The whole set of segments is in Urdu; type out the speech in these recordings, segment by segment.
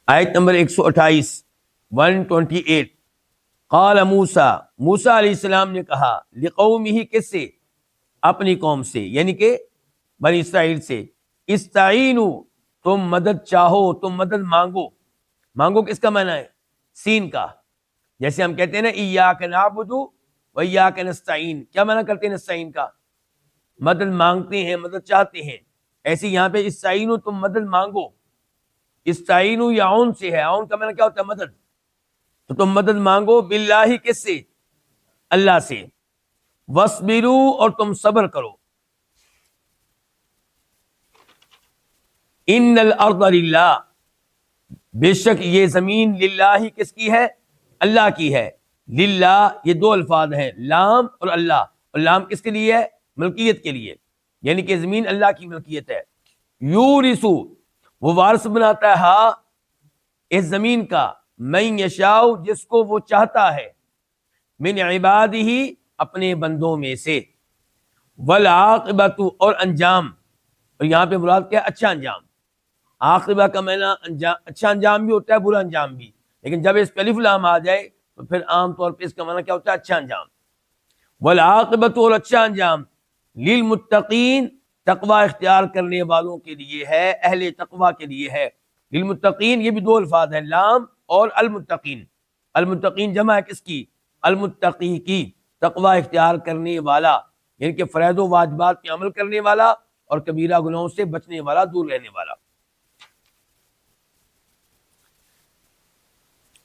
آیت نمبر 128 128 قال موسیٰ علیہ السلام نے کہا لقومہ، کس سے؟ اپنی قوم سے، یعنی کہ بنی اسرائیل سے، استعینوا، تم مدد چاہو، تم مدد مانگو۔ مانگو کس کا معنی ہے؟ سین کا، جیسے ہم کہتے ہیں نا ایاک نعبد و ایاک نستعین، کیا معنی کرتے ہیں نستعین کا؟ مدد مانگتے ہیں، مدد چاہتے ہیں۔ ایسے یہاں پہ استعینوا، تم مدد مانگو۔ استعینوا یا عون سے ہے، عون کا معنی کیا ہوتا ہے؟ مدد۔ تو تم مدد مانگو باللہ، کس سے؟ اللہ سے۔ وَاصْبِرُوا، اور تم صبر کرو۔ ان الارض للہ، بے شک یہ زمین للہ، کس کی ہے؟ اللہ کی ہے۔ للہ یہ دو الفاظ ہیں، لام اور اللہ، اور لام کس کے لیے ہے؟ ملکیت کے لیے، یعنی کہ زمین اللہ کی ملکیت ہے۔ یورثو، وہ وارث بناتا ہے ہاں اس زمین کا، من یشاء، جس کو وہ چاہتا ہے، من عبادہ، اپنے بندوں میں سے۔ والعاقبۃ، اور انجام، اور یہاں پہ مراد کیا ہے؟ اچھا انجام۔ عاقبہ کا معنی اچھا انجام بھی ہوتا ہے، برا انجام بھی، لیکن جب اس پہ الف لام آ جائے تو پھر عام طور پہ اس کا معنی کیا ہوتا ہے؟ اچھا انجام۔ والعاقبۃ، اور اچھا انجام، للمتقین، تقوی اختیار کرنے والوں کے لیے ہے، اہل تقوی کے لیے ہے۔ للمتقین یہ بھی دو الفاظ ہیں، لام اور المتقین۔ المتقین جمع ہے کس کی؟ المتقی کی، تقوی اختیار کرنے والا، یعنی کہ فرائض و واجبات پہ عمل کرنے والا اور کبیرہ گناہوں سے بچنے والا، دور رہنے والا۔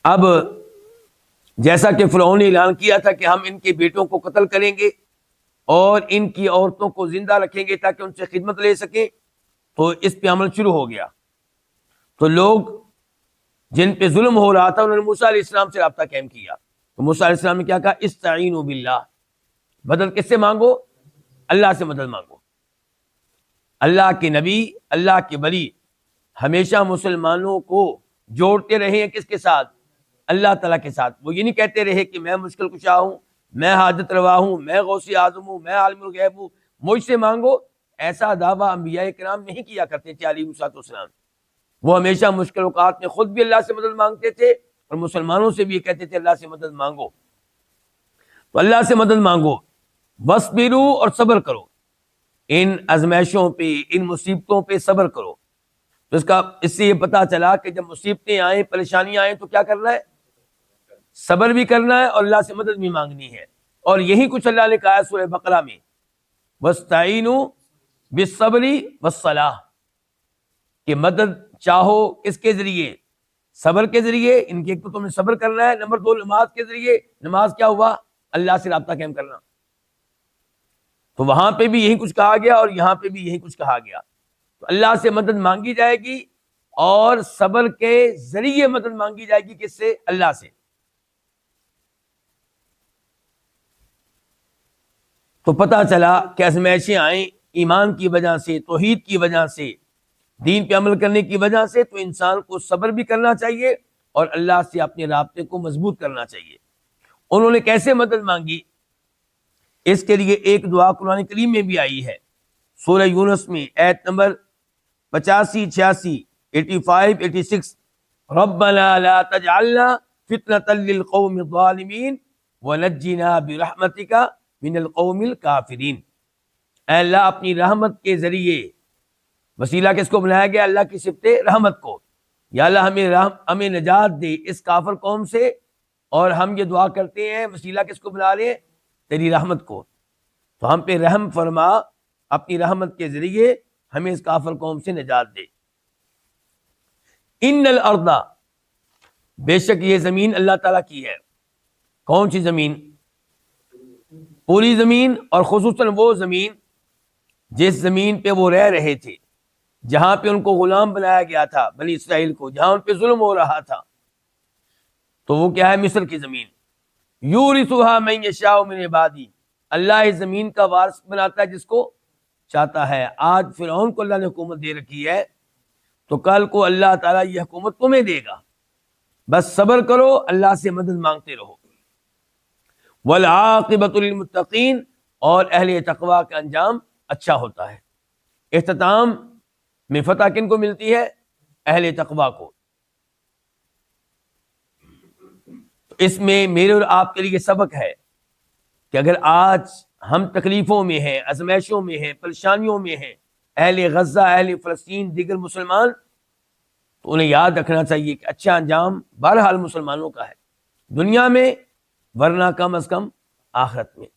اب جیسا کہ فرعون نے اعلان کیا تھا کہ ہم ان کے بیٹوں کو قتل کریں گے اور ان کی عورتوں کو زندہ رکھیں گے تاکہ ان سے خدمت لے سکیں، تو اس پہ عمل شروع ہو گیا۔ تو لوگ جن پہ ظلم ہو رہا تھا انہوں نے موسیٰ علیہ السلام سے رابطہ قائم کیا۔ تو موسیٰ علیہ السلام نے کیا کہا؟ استعینوا باللہ، مدد کس سے مانگو؟ اللہ سے مدد مانگو۔ اللہ کے نبی، اللہ کے ولی ہمیشہ مسلمانوں کو جوڑتے رہے ہیں کس کے ساتھ؟ اللہ تعالیٰ کے ساتھ۔ وہ یہ نہیں کہتے رہے کہ میں مشکل کشا ہوں، میں حاجت روا ہوں، میں غوث اعظم ہوں، میں عالم الغیب ہوں، مجھ سے مانگو۔ ایسا دعویٰ انبیاء کرام نہیں کیا کرتے تھے علیہ السلام۔ وہ ہمیشہ مشکل اوقات میں خود بھی اللہ سے مدد مانگتے تھے اور مسلمانوں سے بھی یہ کہتے تھے اللہ سے مدد مانگو۔ تو اللہ سے مدد مانگو، وَاصْبِرُوا، اور صبر کرو، ان ازمائشوں پہ، ان مصیبتوں پہ صبر کرو۔ تو اس سے یہ پتا چلا کہ جب مصیبتیں آئیں، پریشانیاں آئیں تو کیا کرنا ہے؟ صبر بھی کرنا ہے اور اللہ سے مدد بھی مانگنی ہے۔ اور یہی کچھ اللہ نے کہا ہے سورہ بقرہ میں، وَاسْتَعِینُوا بِالصَّبْرِ وَالصَّلَاةِ، کہ مدد چاہو کس کے ذریعے؟ صبر کے ذریعے، ان کے ایک تو تم نے صبر کرنا ہے، نمبر دو نماز کے ذریعے۔ نماز کیا ہوا؟ اللہ سے رابطہ قائم کرنا۔ تو وہاں پہ بھی یہی کچھ کہا گیا اور یہاں پہ بھی یہی کچھ کہا گیا۔ تو اللہ سے مدد مانگی جائے گی اور صبر کے ذریعے مدد مانگی جائے گی، کس سے؟ اللہ سے۔ تو پتہ چلا کہ آزمائشیں آئیں ایمان کی وجہ سے، توحید کی وجہ سے، دین پہ عمل کرنے کی وجہ سے، تو انسان کو صبر بھی کرنا چاہیے اور اللہ سے اپنے رابطے کو مضبوط کرنا چاہیے۔ انہوں نے کیسے مدد مانگی؟ اس کے لیے ایک دعا قرآن کریم میں بھی آئی ہے، سورہ یونس میں آیت نمبر 85 86 85 86، ربنا لا تجعلنا فتنة للقوم الظالمین ونجنا برحمتک من القوم الکافرین۔ اے اللہ اپنی رحمت کے ذریعے، وسیلہ کس کو بنایا گیا؟ اللہ کی صفت رحمت کو۔ یا اللہ ہمیں نجات دے اس کافر قوم سے، اور ہم یہ دعا کرتے ہیں وسیلہ کس کو بنا رہے ہیں؟ تیری رحمت کو۔ تو ہم پہ رحم فرما، اپنی رحمت کے ذریعے ہمیں اس کافر قوم سے نجات دے۔ ان الارض، بے شک یہ زمین اللہ تعالیٰ کی ہے۔ کون سی زمین؟ پوری زمین، اور خصوصاً وہ زمین جس زمین پہ وہ رہ رہے تھے، جہاں پہ ان کو غلام بنایا گیا تھا، بنی اسرائیل کو، جہاں ان پہ ظلم ہو رہا تھا، تو وہ کیا ہے؟ مصر کی زمین۔ یورثھا من یشاء من عبادی، اللہ اس زمین کا وارث بناتا ہے جس کو چاہتا ہے۔ آج فرعون کو اللہ نے حکومت دے رکھی ہے، تو کل کو اللہ تعالیٰ یہ حکومت تمہیں دے گا، بس صبر کرو، اللہ سے مدد مانگتے رہو۔ والعاقبۃ للمتقین، اور اہل تقوی کا انجام اچھا ہوتا ہے۔ اختتام میں فتح کن کو ملتی ہے؟ اہل تقوی کو۔ تو اس میں میرے اور آپ کے لیے سبق ہے کہ اگر آج ہم تکلیفوں میں ہیں، ازمائشوں میں ہیں، پریشانیوں میں ہیں، اہل غزہ، اہل فلسطین، دیگر مسلمان، تو انہیں یاد رکھنا چاہیے کہ اچھا انجام بہرحال مسلمانوں کا ہے، دنیا میں ورنہ کم از کم آخرت میں۔